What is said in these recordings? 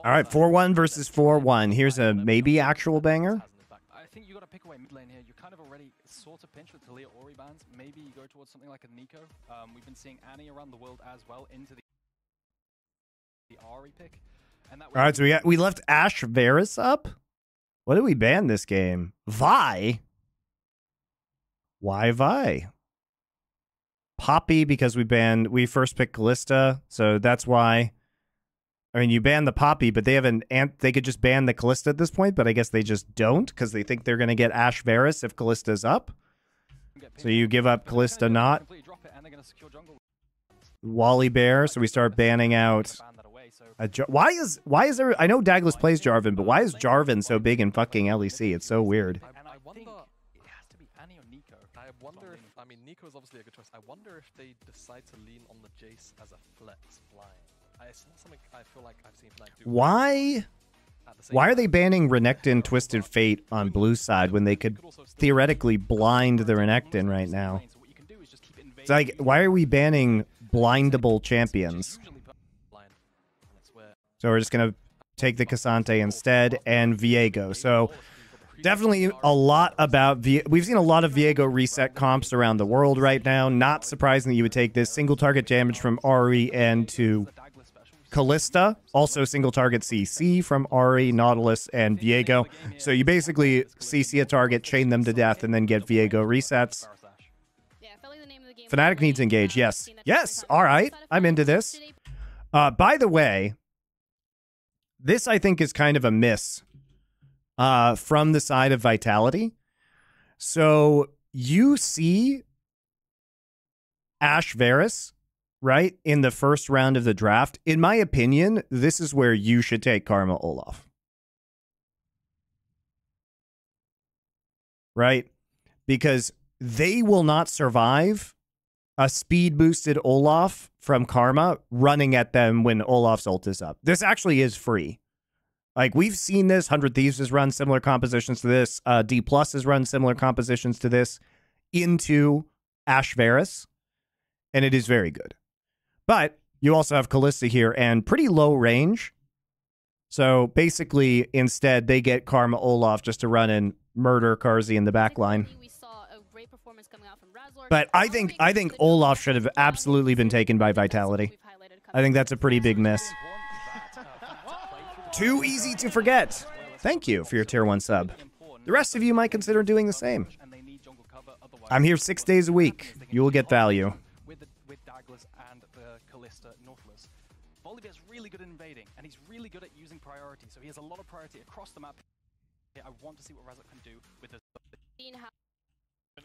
All right, 4-1 versus 4-1. Here's a maybe actual banger. I think you got to pick away mid lane here. You're kind of already sort of pinched with Talia Ori bans. Maybe you go towards something like a Nico. We've been seeing Annie around the world as well into the Ori pick. And that All right, so we left Ash Varus up. What did we ban this game? Vi. Why Vi? Poppy, because we first picked Callista, so that's why. I mean, you ban the Poppy, but they could just ban the Callista at this point, but I guess they just don't because they think they're going to get Ash Varus if Callista's up. So you give up Callista not. Wally Bear, so we start banning out. Why is there? I know Douglas plays Jarvan, but why is Jarvan so big in fucking LEC? It's so weird. And I wonder, it has to be Annie or Nico. I wonder if, I mean, Nico is obviously a good choice. I wonder if they decide to lean on the Jace as a flex blind. It's not something I feel like I've seen Fnatic do. Why are they banning Renekton Twisted Fate on blue side when they could theoretically blind the Renekton right now? It's like, why are we banning blindable champions? So we're just going to take the Cassante instead and Viego. So definitely a lot about we've seen a lot of Viego reset comps around the world right now. Not surprising that you would take this single target damage from Ahri and to Callista, also single target CC from Ahri, Nautilus, and Viego. So you basically CC a target, chain them to death, and then get Viego resets. Fnatic needs engage, yes. Yes, all right, I'm into this. By the way, this I think is kind of a miss from the side of Vitality. So you see Ash Varus, right, in the first round of the draft. In my opinion, this is where you should take Karma Olaf. Right? Because they will not survive a speed-boosted Olaf from Karma running at them when Olaf's ult is up. This actually is free. Like, we've seen this. 100 Thieves has run similar compositions to this. D+ has run similar compositions to this into Ash Varus, and it is very good. But you also have Callista here and pretty low range. So basically, instead, they get Karma Olaf just to run and murder Karzi in the back line. But I think Olaf should have absolutely been taken by Vitality. I think that's a pretty big miss. Too easy to forget. Thank you for your tier 1 sub. The rest of you might consider doing the same. I'm here 6 days a week. You will get value. And the Callista Nautilus. Volibear's really good at invading, and he's really good at using priority, so he has a lot of priority across the map. I want to see what Razok can do with this.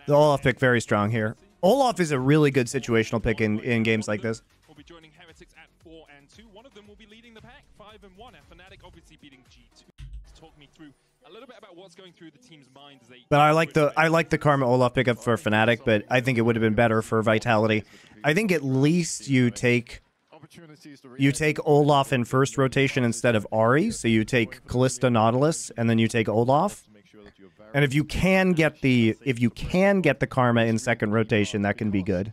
The Olaf pick very strong here. Olaf is a really good situational pick in games like this. Will be joining Heretics at 4 and 2. One of them will be leading the pack 5 and 1, and Fnatic obviously beating G2. Talk me through a little bit about what's going through the team's minds as they. But I like the Karma Olaf pickup for Fnatic, but I think it would have been better for Vitality. I think at least you take Olaf in first rotation instead of Ahri, so you take Callista Nautilus and then you take Olaf. And if you can get the Karma in second rotation, that can be good.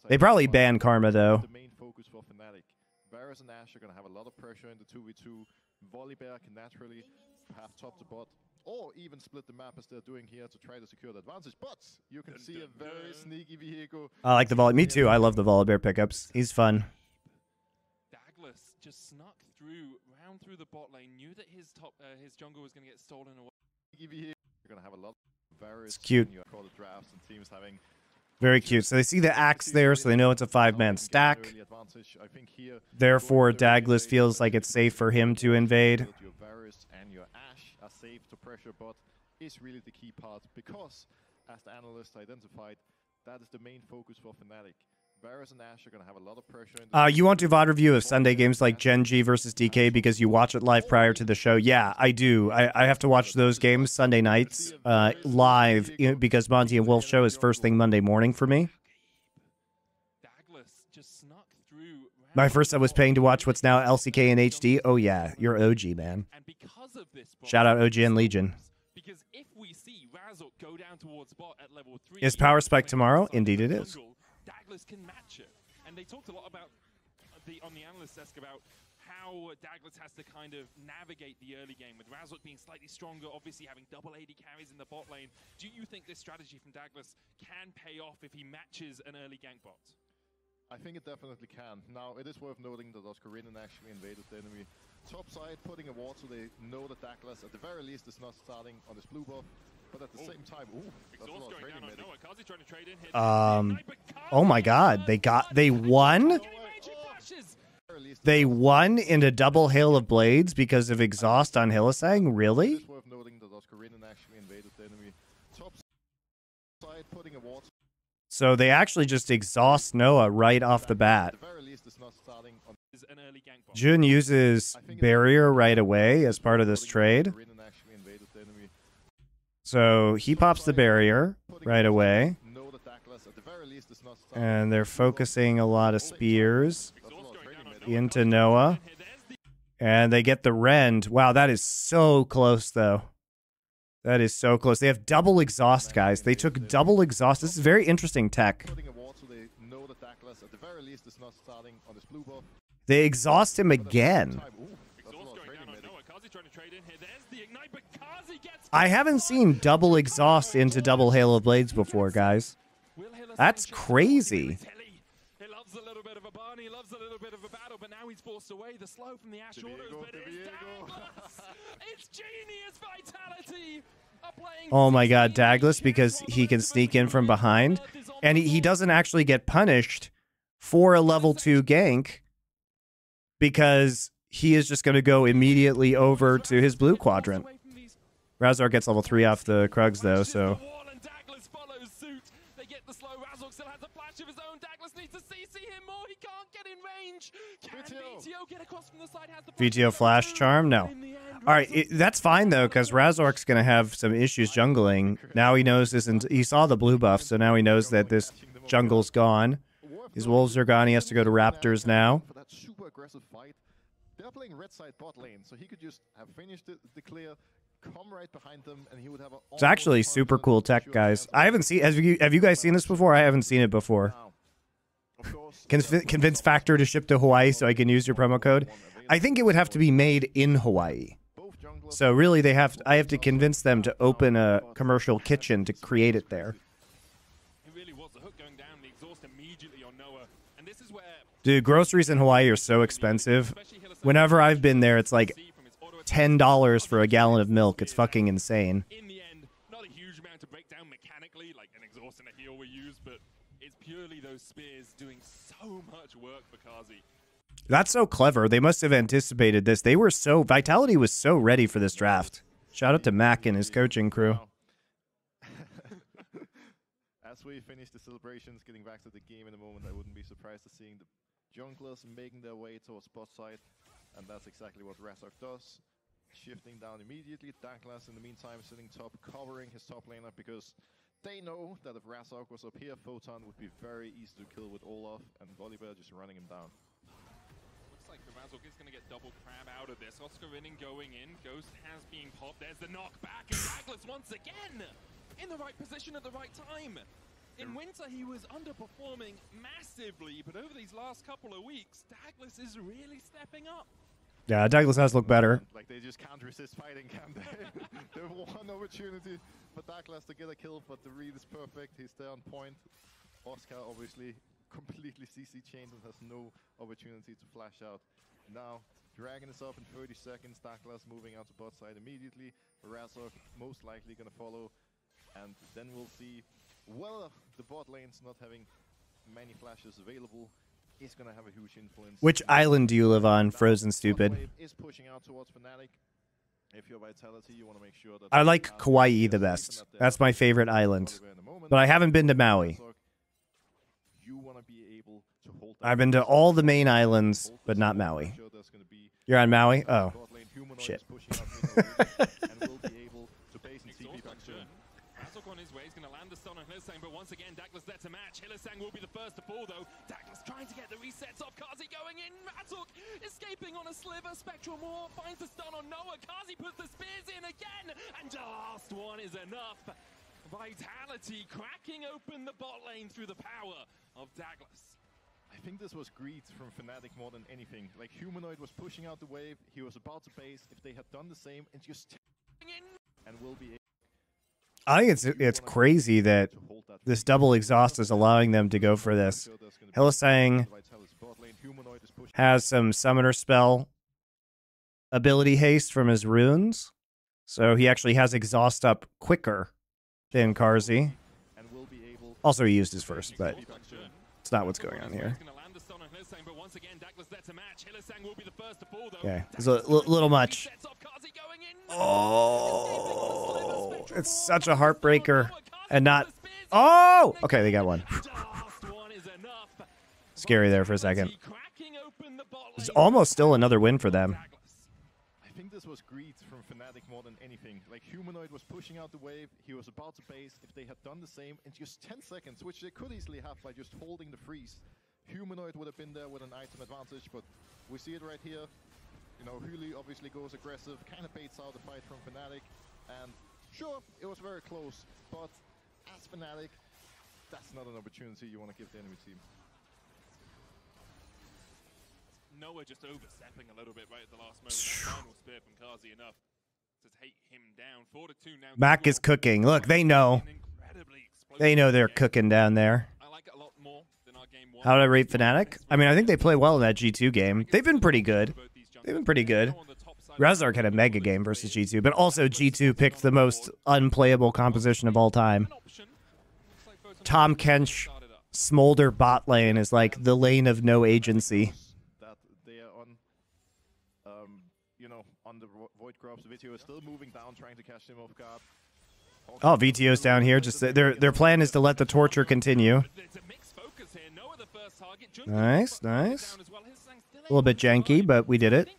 They probably ban Karma though. Varus and Ash are going to have a lot of pressure in the 2v2. Volibear can naturally have top to bot, or even split the map as they're doing here to try to secure the advantage. But you can see a very sneaky vehicle. I like the Volley. Me too. I love the Volibear pickups. He's fun. Douglas just snuck round through the bot lane, knew that his jungle was going to get stolen away. You're going to have a lot of Varus. It's cute. Drafts and teams having very cute. So they see the axe there, so they know it's a 5-man stack. Therefore, Douglas feels like it's safe for him to invade. Your Varus and your Ash are safe to pressure bot is really the key part, because as the analyst identified, that is the main focus for Fnatic. Varus and Ash are going to have a lot of pressure. You want to VOD review of Sunday games like Gen G versus DK because you watch it live prior to the show? Yeah, I do. I have to watch those games Sunday nights live because Monty and Wolf show is first thing Monday morning for me. My first sub was paying to watch what's now LCK in HD. Oh yeah, you're OG, man. Shout out OG and Legion. Is Power Spike tomorrow? Indeed it is. Douglas can match it, and they talked a lot about on the analyst desk about how how Douglas has to kind of navigate the early game with Razork being slightly stronger, obviously having double AD carries in the bot lane. Do you think this strategy from Douglas can pay off if he matches an early gank bot? I think it definitely can. Now, it is worth noting that curating actually invaded the enemy top side, putting a ward so they know that Douglas, at the very least, is not starting on his blue buff. But at the same time, that's a lot of trading medic. Oh my god, they won? They won in a double hail of blades because of exhaust on Hylissang? Really? It is worth noting that curating actually invaded the enemy top side, putting a ward. So they actually just exhaust Noah right off the bat. Jun uses barrier right away as part of this trade. So he pops the barrier right away. And they're focusing a lot of spears into Noah. And they get the rend. Wow, that is so close, though. That is so close. They have double exhaust, guys. They took double exhaust. This is very interesting tech. They exhaust him again. I haven't seen double exhaust into double Hail of Blades before, guys. That's crazy. He loves a little bit of a burn, he loves a little bit of a battle, but now he's forced away the slow from the Ash Autos, but it's Douglas! It's genius vitality! Oh my god, Douglas, because he can sneak in from behind. And he doesn't actually get punished for a level 2 gank because he is just going to go immediately over to his blue quadrant. Razork gets level 3 off the Krugs, though, so... VTO flash charm? No. Alright, that's fine, though, because Razork's going to have some issues jungling. Now he knows this, and he saw the blue buff, so now he knows that this jungle's gone. His wolves are gone. He has to go to Raptors now. For that super aggressive fight, they're playing red side bot lane, so he could just have finished the clear, come right behind them, and he would have a... It's actually super cool tech, guys. I haven't seen... Have you guys seen this before? I haven't seen it before. Convince Factor to ship to Hawaii so I can use your promo code. I think it would have to be made in Hawaii. So really, I have to convince them to open a commercial kitchen to create it there. Dude, groceries in Hawaii are so expensive. Whenever I've been there, it's like $10 for a gallon of milk. It's fucking insane. In the end, not a huge amount to break down mechanically, like an exhaust and a heal we use, but it's purely those spears doing so much work for Kazi. That's so clever. They must have anticipated this. They were so... Vitality was so ready for this draft. Shout out to Mac and his coaching crew. As we finish the celebrations, getting back to the game in a moment, I wouldn't be surprised to seeing the junglers making their way towards bot side. And that's exactly what Razork does. Shifting down immediately. Douglas, in the meantime, sitting top, covering his top laner because they know that if Razork was up here, Photon would be very easy to kill with Olaf, and Volibear just running him down. Like the Razork is going to get double crab out of this. Oscar Rinning going in. Ghost has been popped. There's the knockback. And Douglas once again in the right position at the right time. In winter, he was underperforming massively, but over these last couple of weeks, Douglas is really stepping up. Yeah, Douglas has looked better. Like they just can't resist fighting, can they? They have one opportunity for Douglas to get a kill, but the read is perfect. He's there on point. Oscar obviously completely CC chained and has no opportunity to flash out. Now, Dragon is up in 30 seconds. Douglas moving out to bot side immediately. Razork most likely going to follow. And then we'll see, well, the bot lane's not having many flashes available. Is going to have a huge influence. Which island do you live on, Frozen Stupid? Is pushing out towards Fnatic. If you're Vitality, you want to make sure that... I like Kauai the best. That's my favorite island. But I haven't been to Maui. I've been to all the main islands, but not Maui. You're on Maui? Oh. Shit. On his way, he's going to land the stun on Hylissang, but once again, Douglas there to match. Hylissang will be the first to fall, though. Douglas trying to get the resets off. Kazi going in. Razork escaping on a sliver. Spectral Maw finds the stun on Noah. Kazi puts the spears in again, and last one is enough. Vitality cracking open the bot lane through the power of Douglas. I think this was greed from Fnatic more than anything. Like, Humanoid was pushing out the wave, he was about to base. If they had done the same and just and will be able I think it's crazy that to hold that this double exhaust is allowing them to go for this. Hylissang has some summoner spell ability haste from his runes, so he actually has exhaust up quicker than Carzzy. and will be able Also, he used his first, but it's not what's going on here. Okay, it's a little much. Oh, it's such a heartbreaker. And not... Oh! Okay, they got one. Scary there for a second. It's almost still another win for them. I think this was greed from Fnatic more than anything. Like, Humanoid was pushing out the wave, he was about to base. If they had done the same in just 10 seconds, which they could easily have by just holding the freeze, Humanoid would have been there with an item advantage, but we see it right here. You know, Huli obviously goes aggressive, kind of baits out the fight from Fnatic, and sure, it was very close, but as Fnatic, that's not an opportunity you want to give the enemy team. Noah just overstepping a little bit right at the last moment. That final spear from Carzzy enough to take him down. 4-2 now. Mac is cooking. Look, they know. They know they're cooking down there. I like it a lot more than our game one. How did I rate Fnatic? I mean, I think they play well in that G2 game. They've been pretty good. They've been pretty good. Rezark had a mega game versus G2, but also G2 picked the most unplayable composition of all time. Tom Kench, Smolder bot lane is like the lane of no agency. That they are on, you know, on the Void Crops. VTO is still moving down, trying to catch him off guard. Oh, VTO's down here. Just their plan is to let the torture continue. Nice, nice. A little bit janky, but we did it.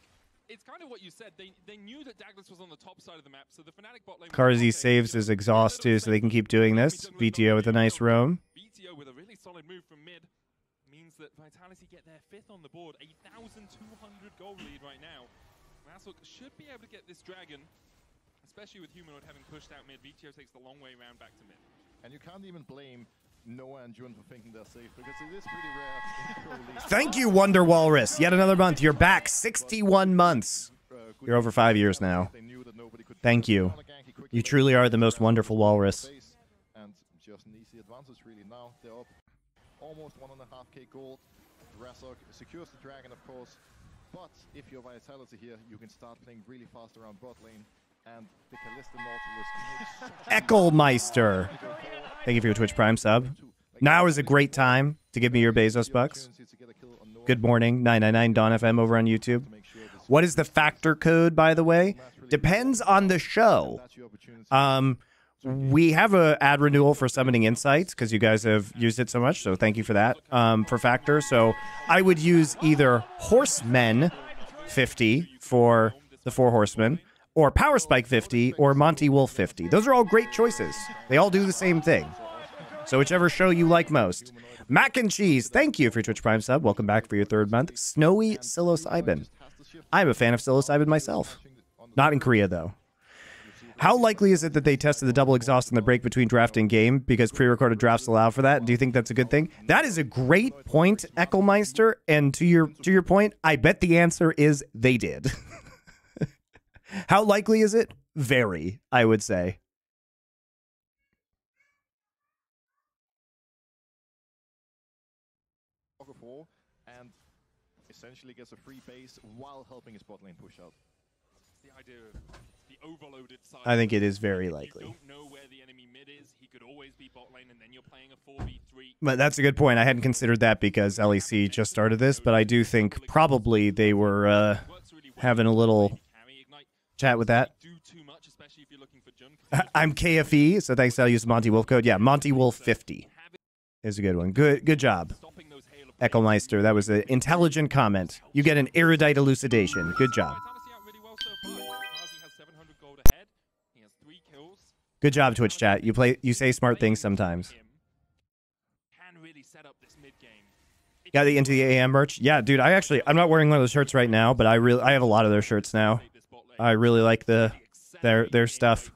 It's kind of what you said. They knew that Douglas was on the top side of the map, so the Fnatic bot lane. Carzzy saves his exhaust too, so they can keep doing this. VTO with a nice roam. VTO with a really solid move from mid means that Vitality get their 5th on the board, a 1,200 goal lead right now. Masuk should be able to get this dragon, especially with Humanoid having pushed out mid. VTO takes the long way round back to mid. And you can't even blame Noah and Jun for thinking they're safe, because it is pretty rare in pro league. Thank you, Wonder Walrus. Yet another month. You're back. 61 months. You're over 5 years now. Thank you. You truly are the most wonderful walrus. And just an easy advantage really now. They're up almost 1.5k gold. Razork secures the dragon, of course. But if you're Vitality here, you can start playing really fast around bot lane. And the Kalista Nautilus. Eckelmeister. Thank you for your Twitch Prime sub. Now is a great time to give me your Bezos bucks. Good morning, 999 Dawn FM over on YouTube. What is the factor code, by the way? Depends on the show. We have a ad renewal for Summoning Insights because you guys have used it so much, so thank you for that. For factor, so I would use either Horsemen 50 for the 4 Horsemen, or Power Spike 50, or Monty Wolf 50. Those are all great choices. They all do the same thing. So whichever show you like most. Mac and Cheese, thank you for your Twitch Prime sub. Welcome back for your 3rd month. Snowy Psilocybin. I'm a fan of psilocybin myself. Not in Korea, though. How likely is it that they tested the double exhaust in the break between draft and game because pre-recorded drafts allow for that? Do you think that's a good thing? That is a great point, Eckelmeister. And to your point, I bet the answer is they did. How likely is it? Very, I would say. And essentially gets a free base while helping his bot lane push out. The idea of the overloaded side. I think it is very likely. You don't know where the enemy mid is. He could always be bot lane, and then you're playing a 4v3. But that's a good point. I hadn't considered that because LEC just started this, but I do think probably they were having a little chat with that. I'm KFE, so thanks. I'll use Monty Wolf code. Yeah, Monty Wolf 50 is a good one. Good job, Eckelmeister. That was an intelligent comment. You get an erudite elucidation. Good job. Good job, Twitch chat. You say smart things sometimes. Got into the AM merch? Yeah, dude. I'm not wearing one of those shirts right now, but I have a lot of their shirts now. I really like their stuff.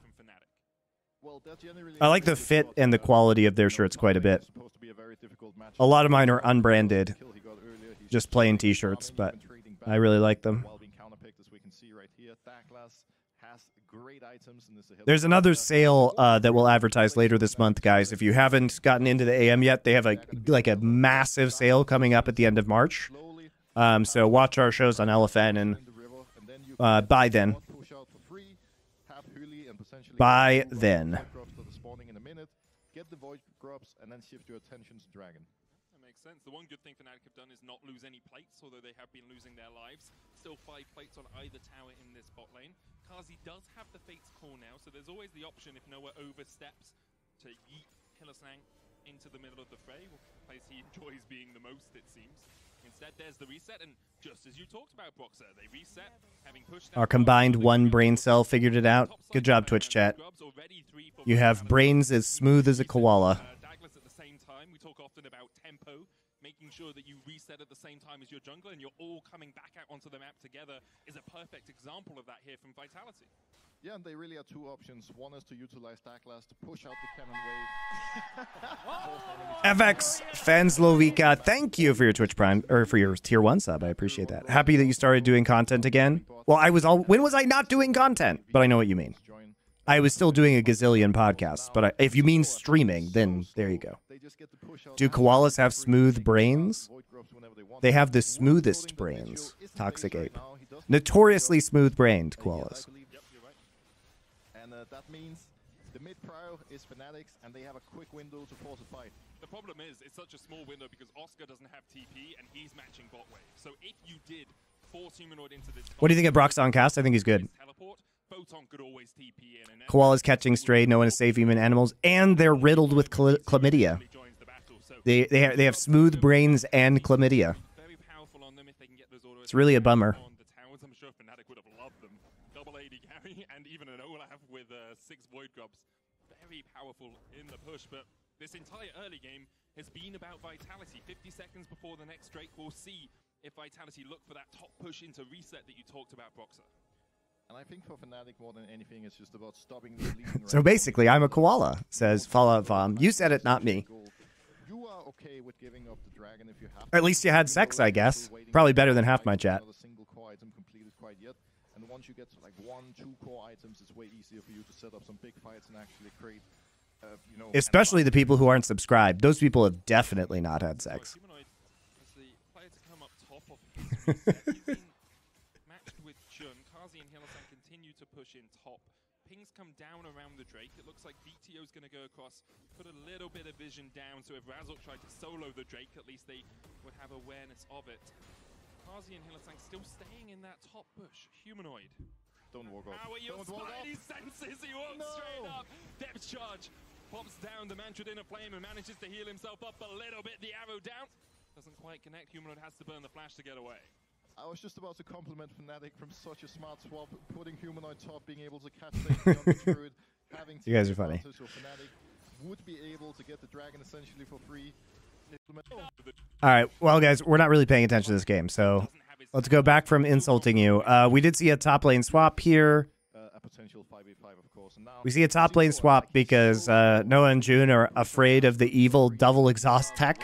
I like the fit and the quality of their shirts quite a bit. A lot of mine are unbranded. just plain t-shirts, but I really like them. While being counterpicked, as we can see right here, Douglas has great items in this. There's another sale that we'll advertise later this month, guys. If you haven't gotten into the AM yet, they have like a massive sale coming up at the end of March. So watch our shows on LFN and buy then. By then. Get the void grubs and then shift your attention to dragon. That makes sense. The one good thing Fnatic have done is not lose any plates, although they have been losing their lives. Still 5 plates on either tower in this bot lane. Kazi does have the Fate's Call now, so there's always the option if Noah oversteps to yeet Hylissang into the middle of the fray, a place he enjoys being the most, it seems. Instead, there's the reset, and just as you talked about, Broxer, they reset, having pushed our combined one brain cell figured it out. Good job, Twitch chat. You have brains as smooth as a koala. Douglas at the same time, we talk often about tempo, making sure that you reset at the same time as your jungler, and you're all coming back out onto the map together is a perfect example of that here from Vitality. Yeah, and they really have 2 options. One is to utilize Douglas to push out the cannon wave. FX Fanslovika, thank you for your Twitch Prime, or for your tier 1 sub. I appreciate that. Happy that you started doing content again. Well, when was I not doing content? But I know what you mean. I was still doing a gazillion podcasts, but if you mean streaming, then there you go. Do koalas have smooth brains? They have the smoothest brains, Toxic Ape. Notoriously smooth-brained koalas. That means the mid prior is Fnatic's, and they have a quick window to force a fight. The problem is, it's such a small window because Oscar doesn't have TP, and he's matching bot wave. So if you did force Humanoid into this... What do you think of Broxon Cast? I think he's good. Teleport, Photon could always TP in, and koalas catching stray, no one is safe, human animals, and they're riddled with chlamydia. They have smooth brains and chlamydia. Very powerful on them if they can get those auto It's really a bummer. on the towers. I'm sure Fnatic would have loved them. Double AD carry and even an Olaf with 6 void grubs. Very powerful in the push, but this entire early game has been about Vitality. 50 seconds before the next Drake, we'll see if Vitality look for that top push into reset that you talked about, Broxer. And I think for Fnatic more than anything, it's just about stopping the leading. So basically, I'm a koala, says Fallout Vom. You said it, not me. You are okay with giving up the dragon if you have At least you had sex, I guess. Probably better than half my chat. Not a single core item completed quite yet. And once you get to like 1, 2 core items, it's way easier for you to set up some big fights and actually create, you know... Especially the people who aren't subscribed. Those people have definitely not had sex. Humanoid is the player to come up top of his reset. He's been matched with Jun. Kazi and Hylissang continue to push in top. Pings come down around the Drake. It looks like VTO is going to go across, put a little bit of vision down, so if Razork tried to solo the Drake, at least they would have awareness of it. Kazi and Hylissang still staying in that top push. Humanoid. Don't walk off. Power your spidey senses, he walks straight up. Depth charge. Pops down the Mantra Inner Flame and manages to heal himself up a little bit. The arrow down. Doesn't quite connect. Humanoid has to burn the flash to get away. I was just about to compliment Fnatic from such a smart swap, putting Humanoid top, being able to catch safety on the Druid, having You guys are funny. So Fnatic would be able to get the dragon essentially for free. All right, well, guys, we're not really paying attention to this game, so let's go back from insulting you. We did see a top lane swap here. A potential 5v5, of course. And now We see a top lane swap because Noah and June are afraid of the evil double exhaust tech.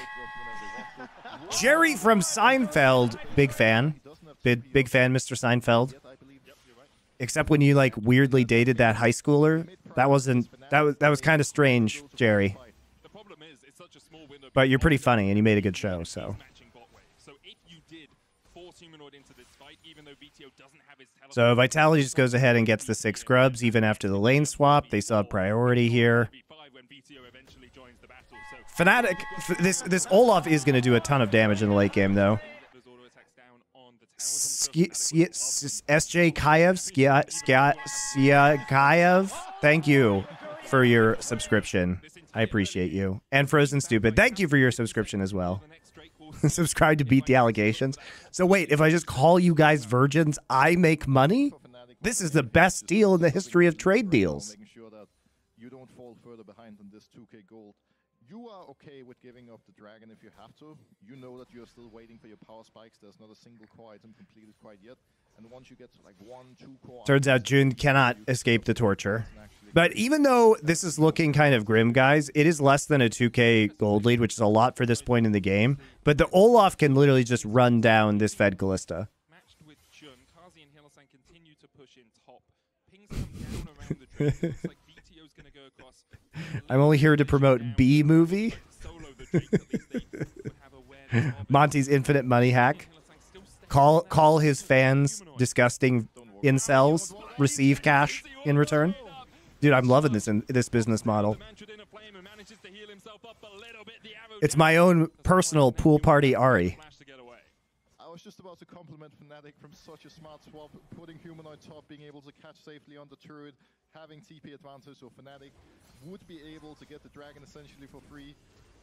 Jerry from Seinfeld, big fan. Big fan, Mr. Seinfeld. Except when you like weirdly dated that high schooler. That was kind of strange, Jerry. The problem is, it's such a small window. But you're pretty funny and you made a good show, so. So if you did force Humanoid into this fight, even though VTO doesn't have his teleport, So Vitality just goes ahead and gets the 6 grubs even after the lane swap. They saw priority here. when VTO eventually joins the battle. So Fnatic, this Olaf is going to do a ton of damage in the late game, though. those auto attacks down on the towers. SJ Kayev, thank you for your subscription. I appreciate you. And Frozen Stupid, thank you for your subscription as well. Subscribe to beat the allegations. So wait, if I just call you guys virgins, I make money? This is the best deal in the history of trade deals. making sure that you don't fall further behind than this 2k gold. You are okay with giving up the dragon if you have to. You know that you're still waiting for your power spikes. There's not a single core item completed quite yet. And once you get to like 1, 2 core Turns out items, June cannot escape the torture. and actually But even though this is looking kind of grim, guys, it is less than a 2K gold lead, which is a lot for this point in the game. But the Olaf can literally just run down this Fed Callista. Matched with Jun, Kazi and Hillesang continue to push in top. Pings come down around the Drake. Looks like VTO's going to go across. I'm only here to promote B movie. Solo the Drake, at least they would have awareness of it. Monty's infinite money hack. Call his fans disgusting incels, receive cash in return. Dude, I'm loving this business model. It's my own personal pool party Ari. I was just about to compliment Fnatic from such a smart swap, putting Humanoid top, being able to catch safely on the turret, having TP advantage, so Fnatic would be able to get the dragon essentially for free.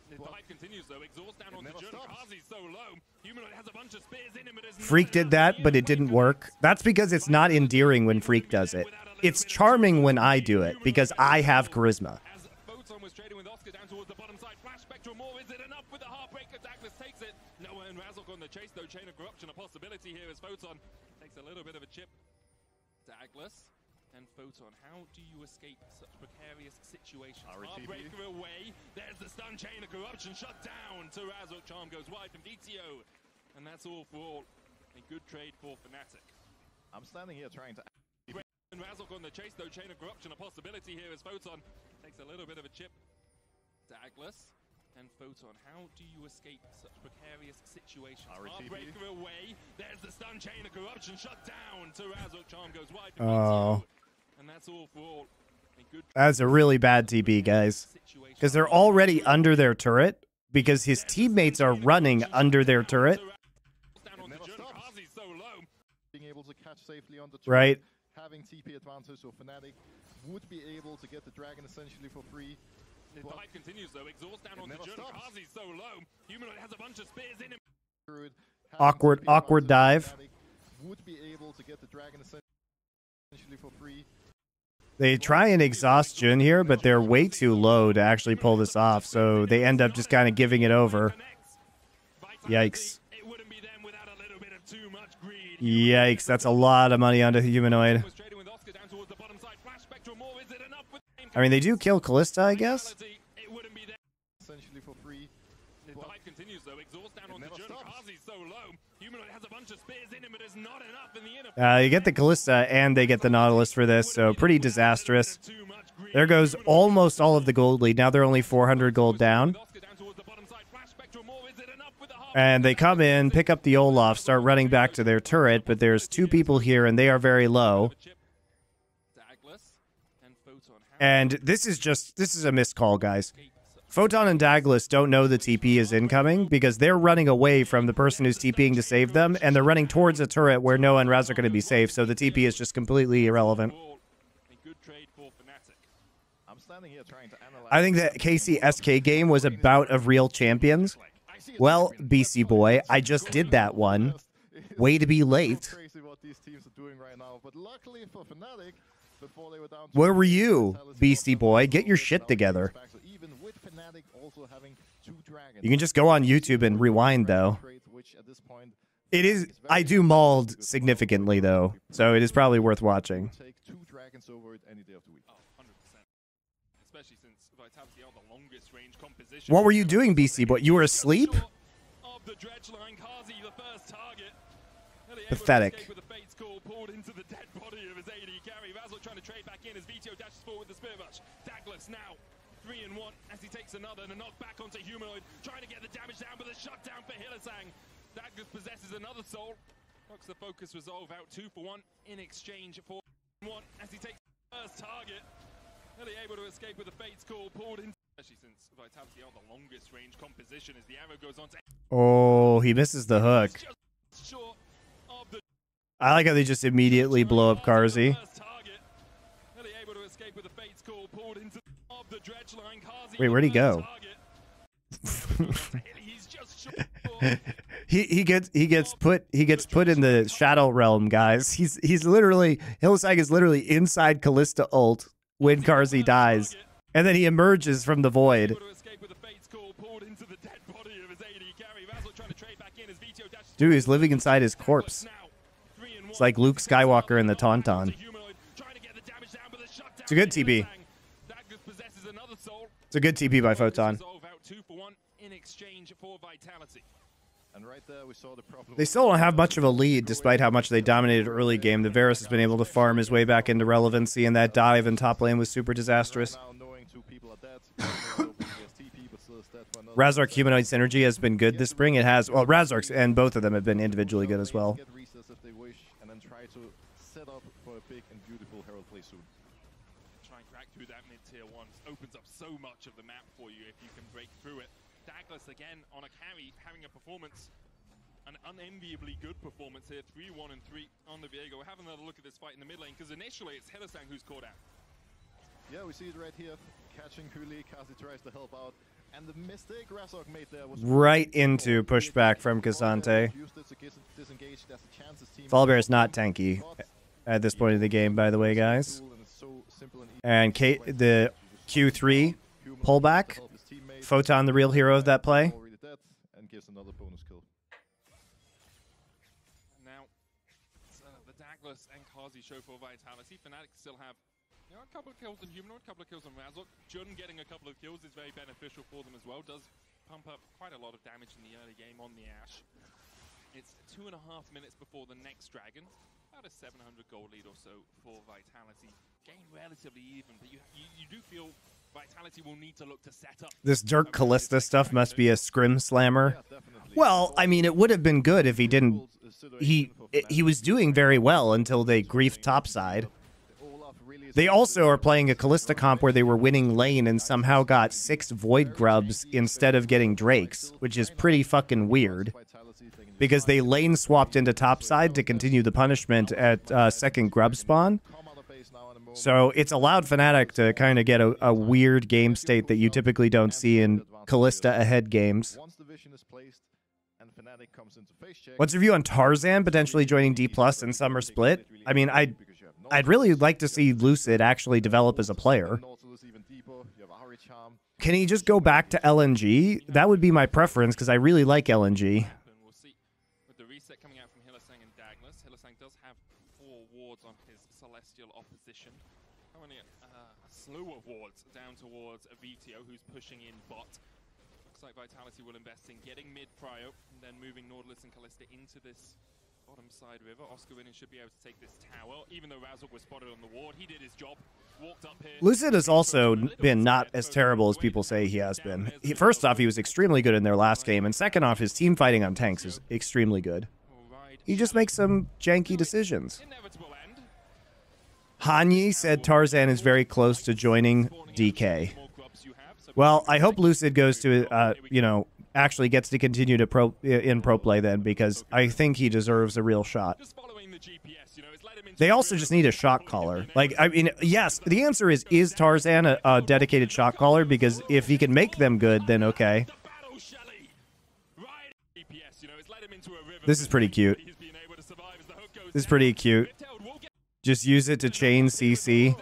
The fight continues though, exhaust down on the Jun, Kazi's so low. Humanoid has a bunch of spears in him, but there's Freak did that, but it didn't work. That's because it's not endearing when Freak does it. It's charming when I do it, because I have charisma. As Photon was trading with Oscar down towards the bottom side, flash spectrum more, is it enough with the Heartbreaker? Douglas takes it. Noah and Razok on the chase though, chain of corruption, a possibility here as Photon takes a little bit of a chip. Douglas and Photon, how do you escape such precarious situations? Heartbreaker away, there's the stun, chain of corruption shut down to Razok. Charm goes wide from DTO, and that's all for all. A good trade for Fnatic. I'm standing here trying to... And Razok on the chase though, chain of corruption, a possibility here as Photon takes a little bit of a chip. Douglas and Photon, how do you escape such precarious situations? Heartbreaker away, there's the stun, chain of corruption shut down to Razok. Charm goes wide from DTO. And that's all for all. That's a really bad TB, guys. Because they're already under their turret. Because his teammates are running under their turret. Right? Having TP advantage, so Fnatic would be able to get the dragon essentially for free. The fight continues though, exhaust down on the Jun, Kazi's so low. Humanoid has a bunch of spears in him. Awkward dive. Would be able to get the dragon essentially for free. They try and exhaust Jun here, but they're way too low to actually pull this off, so they end up just kind of giving it over. Yikes. Yikes, that's a lot of money onto Humanoid. I mean, they do kill Callista, I guess? Essentially for free. The fight continues though, exhaust down on the Jun, Kazi's so low. Humanoid has a bunch of spears in him, but there's not enough in the inner. You get the Callista and they get the Nautilus for this, so pretty disastrous. There goes almost all of the gold lead. Now they're only 400 gold down. And they come in, pick up the Olaf, start running back to their turret, but there's two people here and they are very low. And this is a missed call, guys. Photon and Douglas don't know the TP is incoming because they're running away from the person who's TPing to save them, and they're running towards a turret where Noah and Raz are going to be safe, so the TP is just completely irrelevant. I think that KC-SK game was a bout of real champions. Well, BC boy, I just did that one. Way to be late. Where were you, Beastie boy? Get your shit together. You can just go on YouTube and rewind, though. It is. I do mauled significantly, though, so it is probably worth watching. What were you doing, BC boy? You were asleep? Pathetic. Trying to trade back in as VTO dashes forward with the Spirit Rush. Douglas now 3-1 as he takes another and a knock back onto Humanoid, trying to get the damage down, but a shutdown for Hillesang. Douglas possesses another soul. Knocks the focus resolve out 2 for 1 in exchange for 1 as he takes the first target. Nearly able to escape with the Fate's Call pulled in. Especially since Vitality on the longest range composition as the arrow goes on to. Oh, he misses the hook. I like how they just immediately blow up Karzi. Wait, where'd he go? he gets put in the shadow realm, guys. He's literally Hillesang is literally inside Callista ult when Karzi dies, and then he emerges from the void. Dude, he's living inside his corpse. It's like Luke Skywalker in the Tauntaun. It's a good TB. It's a good TP by Photon. In exchange for Vitality. And right there we saw the problem. They still don't have much of a lead, despite how much they dominated early game. The Varus has been able to farm his way back into relevancy, and that dive in top lane was super disastrous. Razork humanoid synergy has been good this spring. It has, well, Razork's and both of them have been individually good as well. And then try to set up for a big and beautiful Herald play soon. Try and crack through that mid-tier 1. Opens up so much of the map for you if you can break through it. Douglas again on a carry, having a performance, an unenviably good performance here. 3-1 and 3 on the Viego. We're having another look at this fight in the mid lane, because initially it's Hylissang who's caught out. Yeah, we see it right here. Catching Kuli, Kazi tries to help out. And the mistake Razork made there was right into pushback from K'Sante. Volibear is not tanky at this point of the game, by the way, guys. And the Q3 pullback. Photon, the real hero of that play. And gives another bonus kill. Now, the Douglas and Kazi show for Vitality. Fnatic still have a couple of kills on Humanoid, a couple of kills on Razork. Jun getting a couple of kills is very beneficial for them as well. Does pump up quite a lot of damage in the early game on the Ashe. It's 2.5 minutes before the next dragon. About a 700 gold lead or so for Vitality. Game relatively even, but you do feel Vitality will need to look to set up. This Dirk Callista stuff must be a scrim slammer. Well, I mean, it would have been good if he didn't. He was doing very well until they griefed topside. They also are playing a Callista comp where they were winning lane and somehow got 6 Void Grubs instead of getting Drakes, which is pretty fucking weird. Because they lane swapped into topside to continue the punishment at second Grub spawn. So it's allowed Fnatic to kind of get a weird game state that you typically don't see in Callista ahead games. What's your view on Tarzan potentially joining D+ in Summer Split? I mean, I'd really like to see Lucid actually develop as a player. Can he just go back to LNG? That would be my preference, because I really like LNG. We'll see. With the reset coming out from Hylissang and Douglas, Hylissang does have 4 wards on his Celestial opposition. Only a slew of wards down towards a VTO who's pushing in bot. Looks like Vitality will invest in getting mid prio, and then moving Nautilus and Callista into this bottom side river. Oscar Winning should be able to take this tower. Even though Razork was spotted on the ward, he did his job. Walked up here. Lucid has also been not as terrible as people say he has been. First off, he was extremely good in their last game, and second off, his team fighting on tanks is extremely good. He just makes some janky decisions. Hanyi said Tarzan is very close to joining DK. Well, I hope Lucid goes to, actually gets to continue to pro play then, because I think he deserves a real shot. They also just need a shot caller. Like, I mean, yes, the answer is Tarzan a dedicated shot caller? Because if he can make them good, then okay. This is pretty cute. This is pretty cute. Just use it to chain CC.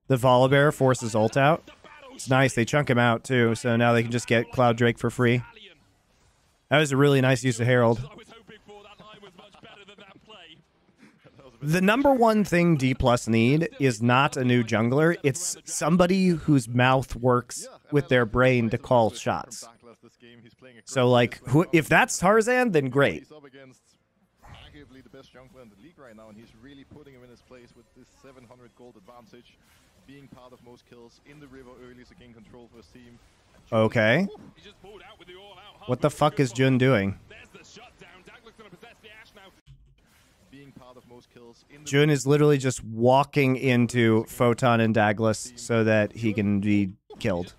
The Volibear forces ult out. It's nice. They chunk him out, too, so now they can just get Cloud Drake for free. That was a really nice use of Herald. The number one thing D+ need is not a new jungler. It's somebody whose mouth works with their brain to call shots. So, like, if that's Tarzan, then great. Arguably the best jungler in the league right now, and he's really putting him in his place with this 700 gold advantage, being part of most kills in the river early to gain control for his team. Okay. What the fuck is Jun doing? Jun is literally just walking into Photon and Douglas so that he can be killed.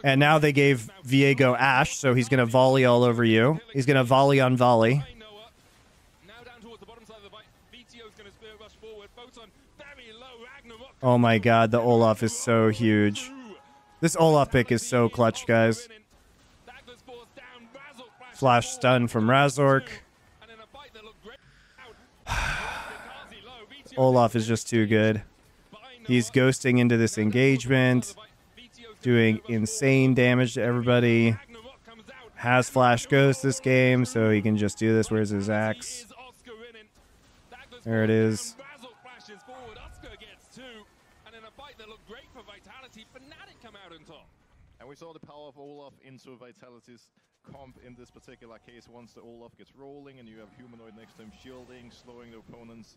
And now they gave Viego Ashe, so he's going to volley all over you. He's going to volley on volley. Oh my god, the Olaf is so huge. This Olaf pick is so clutch, guys. Flash stun from Razork. Olaf is just too good. He's ghosting into this engagement, doing insane damage to everybody. Has Flash Ghost this game, so he can just do this. Where's his axe? There it is. in a fight that looked great for Vitality. Fnatic come out on top. And we saw the power of Olaf into Vitality's comp in this particular case. Once the Olaf gets rolling and you have Humanoid next to him shielding, slowing the opponents,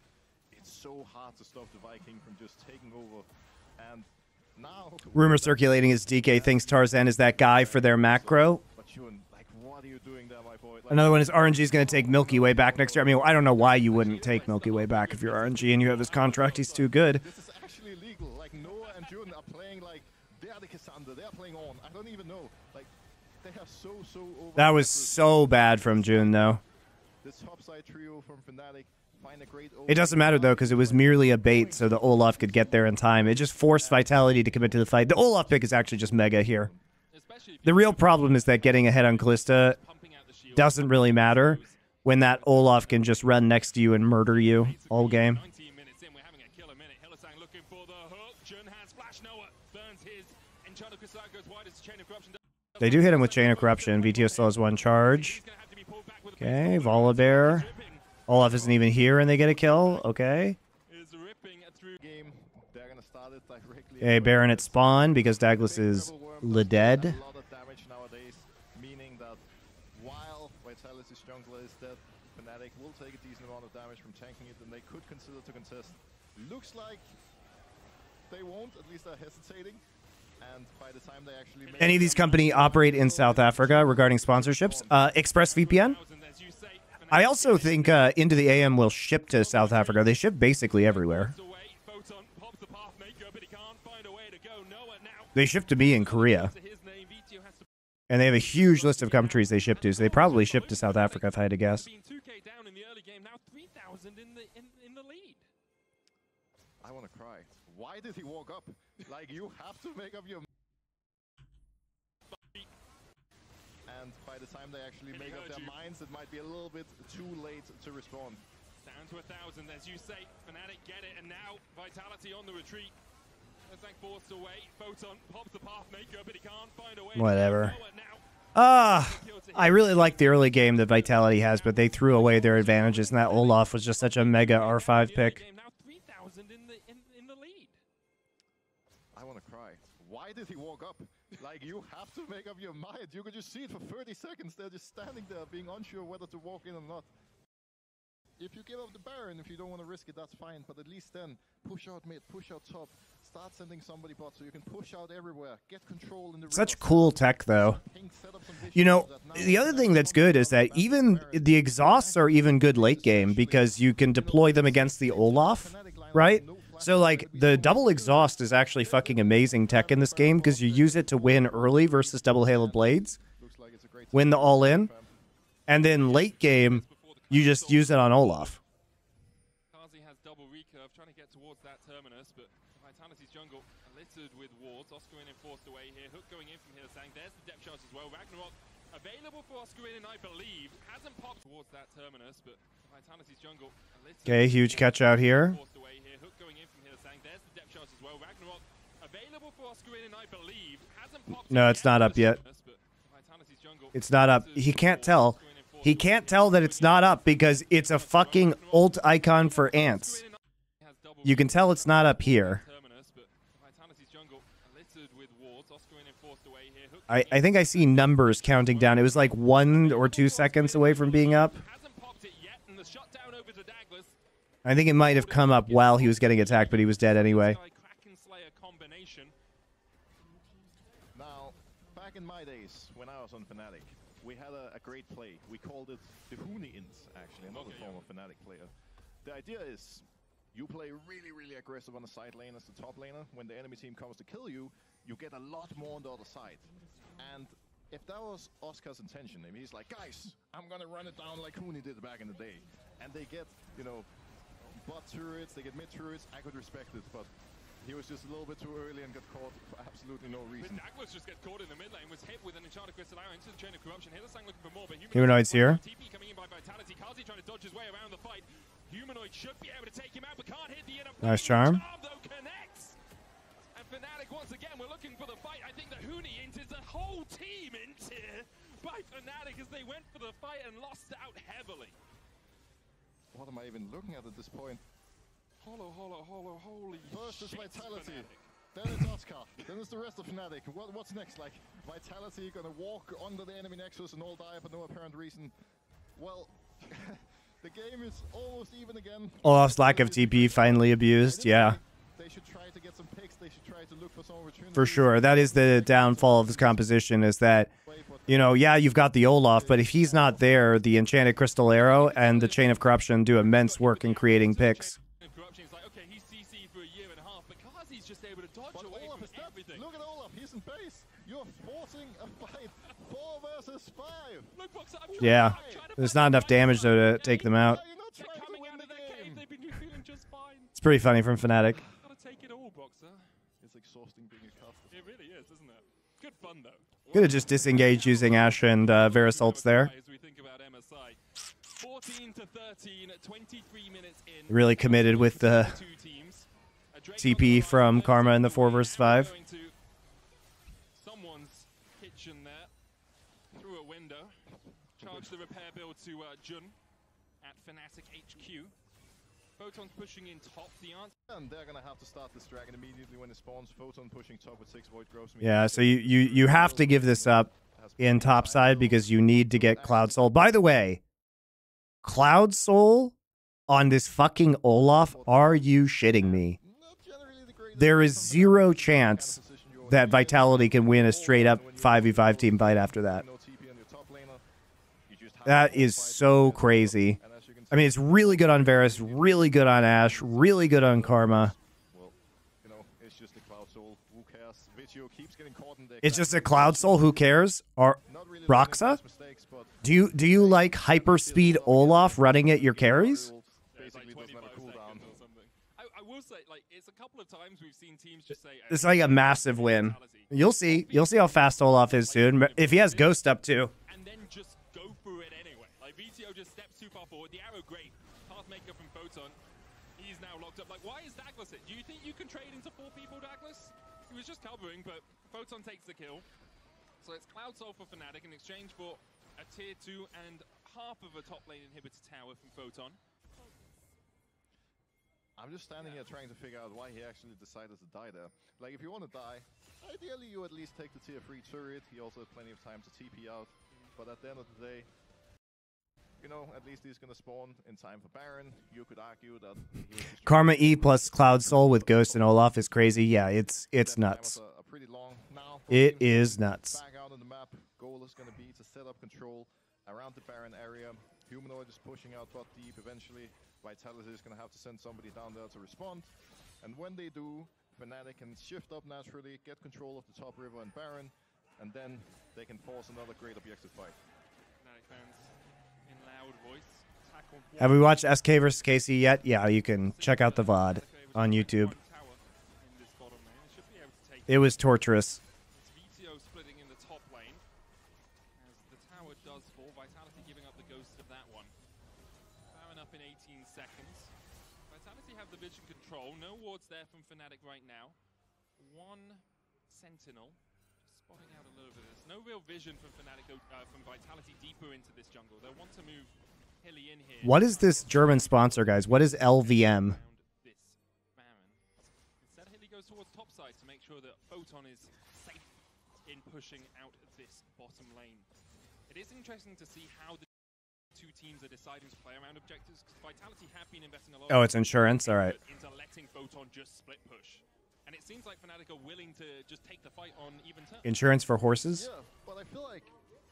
it's so hard to stop the Viking from just taking over. And now... Rumor circulating is DK thinks Tarzan is that guy for their macro. But Shun, like, what are you doing there, my boy? Like, Another one is RNG is going to take Milky Way back next year. I mean, I don't know why you wouldn't take Milky Way back if you're RNG and you have his contract. He's too good. this is actually legal. Like, Noah and Jun are playing like they're the Cassandra. They're playing on. I don't even know. Like, they have so over. That was so bad from June, though. This topside trio from Fnatic find a great. It doesn't matter, though, because it was merely a bait so the Olaf could get there in time. It just forced Vitality to commit to the fight. The Olaf pick is actually just mega here. The real problem is that getting ahead on Callista doesn't really matter when that Olaf can just run next to you and murder you all game. 19 minutes in, we're having a killer minute. Hylissang looking for the hook. Jun has flash. Noah burns his. And MonteCristo goes wide as the Chain of Corruption. They do hit him with Chain of Corruption. VTO still has one charge. Okay, Volibear. Olaf isn't even here and they get a kill. Okay. Okay, Baron at spawn because Douglas is dead. A lot of damage nowadays, meaning that while Vitality's jungler is dead, Fnatic will take a decent amount of damage from tanking it, and they could consider to contest. Looks like they won't, at least they're hesitating. And by the time they actually make Any of these companies operate in South Africa regarding sponsorships? ExpressVPN? I also think Into the AM will ship to South Africa. They ship basically everywhere. They ship to me in Korea. And they have a huge list of countries they ship to, so they probably ship to South Africa if I had to guess. I want to cry. Why did he walk up? Like, you have to make up your... And by the time they actually make up their minds, it might be a little bit too late to respond. Down to 1,000, as you say. Fnatic get it, and now Vitality on the retreat. Hylissang forced away. Photon pops the Pathmaker, but he can't find a way. Whatever. I really like the early game that Vitality has, but they threw away their advantages, and that Olaf was just such a mega R5 pick. Now 3,000 in the lead. I want to cry. Why did he walk up? Like, you have to make up your mind. You could just see it for 30 seconds. They're just standing there being unsure whether to walk in or not. If you give up the Baron, if you don't want to risk it, that's fine. But at least then, push out mid, push out top. Start sending somebody bot so you can push out everywhere. Get control in the Such cool tech, though. You know, the other thing that's good is that even the exhausts are even good late game because you can deploy them against the Olaf, right? So, like, the double exhaust is actually fucking amazing tech in this game because you use it to win early versus double Halo Blades. Win the all-in. And then late game, you just use it on Olaf. Kazi has double recurve, trying to get towards that terminus, but Vitality's jungle littered with wards. Oscar in and forced away here. Hook going in from Hylissang. There's the depth charge as well. Ragnarok available for Oscar in, I believe. Hasn't popped towards that terminus, but Vitality's jungle littered. Okay, huge catch out here. Forced away here. Hook going in from Hylissang. There's the depth charge as well. Ragnarok available for Oscar in, I believe. Hasn't popped. No, it's not up yet. It's not up. He can't tell. He can't tell that it's not up because it's a fucking ult icon for ants. You can tell it's not up here. I think I see numbers counting down. It was like 1 or 2 seconds away from being up. I think it might have come up while he was getting attacked, but he was dead anyway. Now, back in my days, when I was on Fnatic, we had a great play. We called it the Huni int, actually, another form of Fnatic player. The idea is, you play really, really aggressive on the side lane as the top laner. When the enemy team comes to kill you, you get a lot more on the other side. And if that was Oscar's intention, I mean, he's like, guys, I'm gonna run it down like Huni did back in the day. And they get, you know, bot turrets, they get mid turrets, I could respect it, but he was just a little bit too early and got caught for absolutely no reason. Douglas just gets caught in the mid lane, was hit with an enchanted crystal arrow into the chain of corruption. Hylissang looking for more, but Humanoid's here. TP coming in by Vitality. Kazi trying to dodge his way around the fight. Humanoid should be able to take him out, but can't hit the inner. Nice charm. Though connects. And Fnatic once again, we're looking for the fight. I think the Huni int is the whole team int here by Fnatic as they went for the fight and lost out heavily. What am I even looking at this point? Holy First is shit, Vitality. Fnatic. Then it's Oscar. Then it's the rest of Fnatic. What's next? Like, Vitality gonna walk under the enemy Nexus and all die for no apparent reason. Well, the game is almost even again. Olaf's lack of TP finally abused. Yeah, They should try to get some picks. They should try to look for some opportunities. for sure. That is the downfall of this composition, is that, you know, yeah, you've got the Olaf, but if he's not there, the Enchanted Crystal Arrow and the Chain of Corruption do immense work in creating picks. Corruption's like, okay, he's CC for a year and a half, but Kazi's just able to dodge But away Olaf from is dead. everything. Look at Olaf. He's in base. You're forcing a fight. 4 versus 5. Look, Boxer, I'm Yeah, trying to there's fight not the enough fight damage, though, to okay? take them out. Yeah, you're not They're trying to coming win out the of the cave. game. They've been feeling just fine. It's pretty funny from Fnatic. Gotta take it all, Boxer. It's exhausting being a caster. It really is, isn't it? Good fun, though. Could have just disengaged using Ashe and Varus ults there. As we think about MSI. 14 to 13, 23 minutes in. Really committed with the Two teams. A Drake TP on the from right, Karma in the 4 now versus 5. going to someone's kitchen there. Through a window. Charge the repair build to Jun at Fnatic HQ. Photon's pushing in top. The answer. And they're gonna have to start this dragon immediately when it spawns. Photon pushing top with 6 void growth. Yeah, so you have to give this up in top side because you need to get Cloud Soul. By the way, Cloud Soul on this fucking Olaf, are you shitting me? There is zero chance that Vitality can win a straight up 5v5 team fight after that. That is so crazy. I mean, it's really good on Varus, really good on Ashe, really good on Karma. Well, you know, it's just a Cloud Soul. Who cares? Vito keeps getting caught in the It's just a Cloud Soul, who cares? Or not really Roxa? mistakes, but Do you like hyperspeed Olaf running at your carries? basically doesn't have a cooldown. or something. I will say, like, it's a couple of times we've seen teams just say. It's like a massive win. You'll see. You'll see how fast Olaf is soon. If he has Ghost up too. And then just go for it anyway. Like, VTO just steps too far forward. The arrow, great. Pathmaker from Photon. He's now locked up. Like, why is Douglas it? Do you think you can trade into 4 people, Douglas? He was just covering, but Photon takes the kill. So it's Cloud Soul for Fnatic in exchange for a tier 2 and half of a top lane inhibitor tower from Photon. I'm just standing here trying to figure out why he actually decided to die there. Like, if you want to die, ideally you at least take the tier 3 turret. He also has plenty of time to TP out. But at the end of the day, you know, at least he's gonna spawn in time for Baron. You could argue that he was just Karma E plus Cloud Soul with Ghost and Olaf is crazy. Yeah, it's that time nuts. was a pretty long. Now It Team is nuts. back out on the map. Goal is gonna be to set up control around the Baron area. Humanoid is pushing out bot deep. Eventually, Vitality is gonna have to send somebody down there to respond. And when they do, Fnatic can shift up naturally, get control of the top river and Baron, and then they can force another great objective fight. Fnatic fans in loud voice. Attack on one. Have we watched SK versus KC yet? Yeah, you can check out the VOD on YouTube. One tower in this bottom lane. It should be able to take It was torturous. It's VTO splitting in the top lane. As the tower does fall, Vitality giving up the ghost of that one. Baron up in 18 seconds. Vitality have the vision control. No wards there from Fnatic right now. One Sentinel. Just spotting out a little bit of this. No real vision from Fnatic, from Vitality deeper into this jungle. They'll want to move hilly in here. What is this German sponsor, guys? What is LVM? Around this Baron. Instead, Hilly goes towards top side to make sure that Photon is safe in pushing out this bottom lane. It is interesting to see how the two teams are deciding to play around objectives, because Vitality have been investing a lot. Oh, it's insurance? All right. Into letting Photon just split push. And it seems like Fnatic are willing to just take the fight on even terms. Insurance for horses? Yeah, but I feel like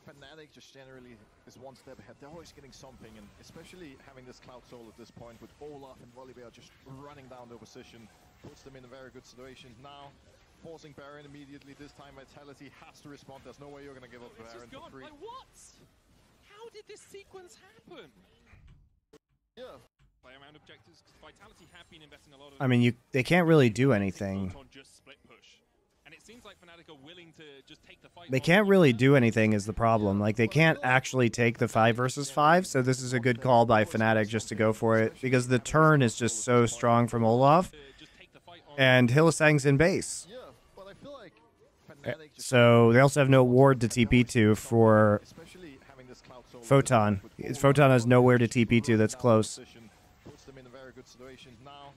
Fnatic just generally is one step ahead. They're always getting something, and especially having this Cloud Soul at this point with Olaf and Volibear just running down their position puts them in a very good situation. Now, forcing Baron immediately. This time Vitality has to respond. There's no way you're going to give up It's Baron just for gone. free. Like, what? How did this sequence happen? Yeah. Play around objectives, because Vitality have been investing a lot of. I mean, they can't really do anything. Photon just split push. And it seems like Fnatic are willing to just take the fight. They on can't even really terms. do anything is the problem. Like, they can't actually take the 5 versus 5, so this is a good call by Fnatic just to go for it, because the turn is just so strong from Olaf, To just take the fight on. and Hylissang's in base. Yeah, but I feel like Fnatic just So they also have no ward to TP to for especially having this Cloud Soul Photon. with Olaf Photon has and nowhere to just TP to running that's down close. position, puts them in a very good situation. Now,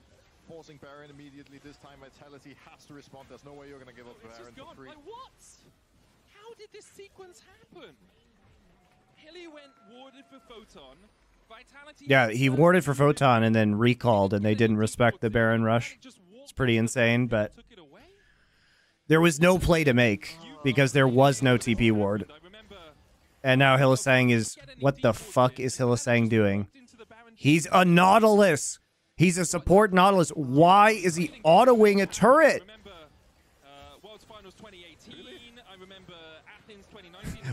forcing Baron immediately. This time Vitality has to respond. There's no way you're gonna give up It's Baron just for gone. free. Like, what? How did this sequence happen? Hilly went warded for Photon. Vitality. Yeah, he warded for Photon and then recalled, and they didn't respect the Baron rush. It's pretty insane, but there was no play to make because there was no TP ward. And now Hylissang is... What the fuck is Hylissang doing? He's a Nautilus! He's a support Nautilus. Why is he autoing a turret?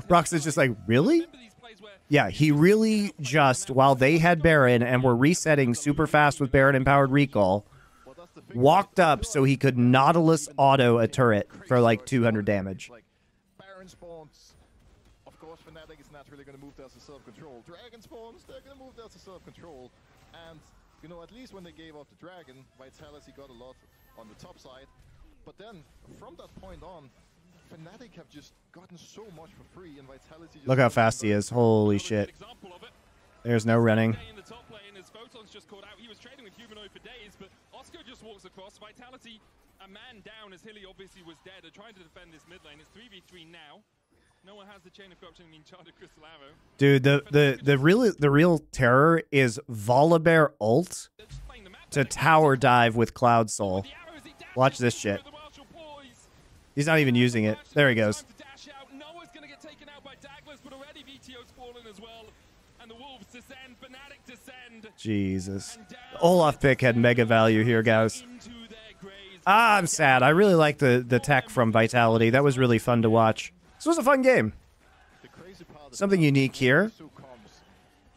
Rox is just like, really? Yeah, he really just, while they had Baron and were resetting super fast with Baron empowered recall, walked up so he could Nautilus auto a turret for like 200 damage. Like, Baron spawns. Of course, Fnatic is naturally going to move there to self-control. Dragon spawns, they're going to move there to self-control. And, you know, at least when they gave up the Dragon, Vitality got a lot on the top side. But then, from that point on, Fnatic have just gotten so much for free, and Vitality just... Look how fast he is. Holy shit. There's no running. He was trading with Humanoid for days, but Oscar just walks across. Vitality, a man down as Hilly obviously was dead. They're trying to defend this mid lane. It's 3v3 now. No one has the chain of corruption in Enchanted Crystal Arrow. Dude, the real terror is Volibear ult to tower dive with Cloud Soul. Watch this shit. He's not even using it. There he goes. Noah's going to get taken out by Douglas, but already VTO's fallen as well. And the Wolves descend, Fnatic descend. Jesus. The Olaf pick had mega value here, guys. Ah, I'm sad. I really like the tech from Vitality. That was really fun to watch. This was a fun game. Something unique here.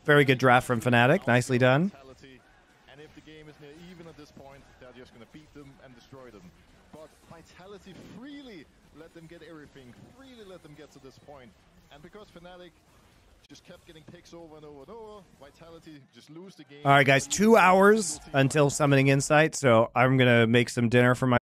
Very good draft from Fnatic. Nicely done. And if the game is near even at this point, they're just going to beat them and destroy them. But Vitality freely let them get everything, freely let them get to this point. And because Fnatic just kept getting picks over and over and over, Vitality just lose the game. All right, guys. 2 hours until summoning Insight, so I'm going to make some dinner for my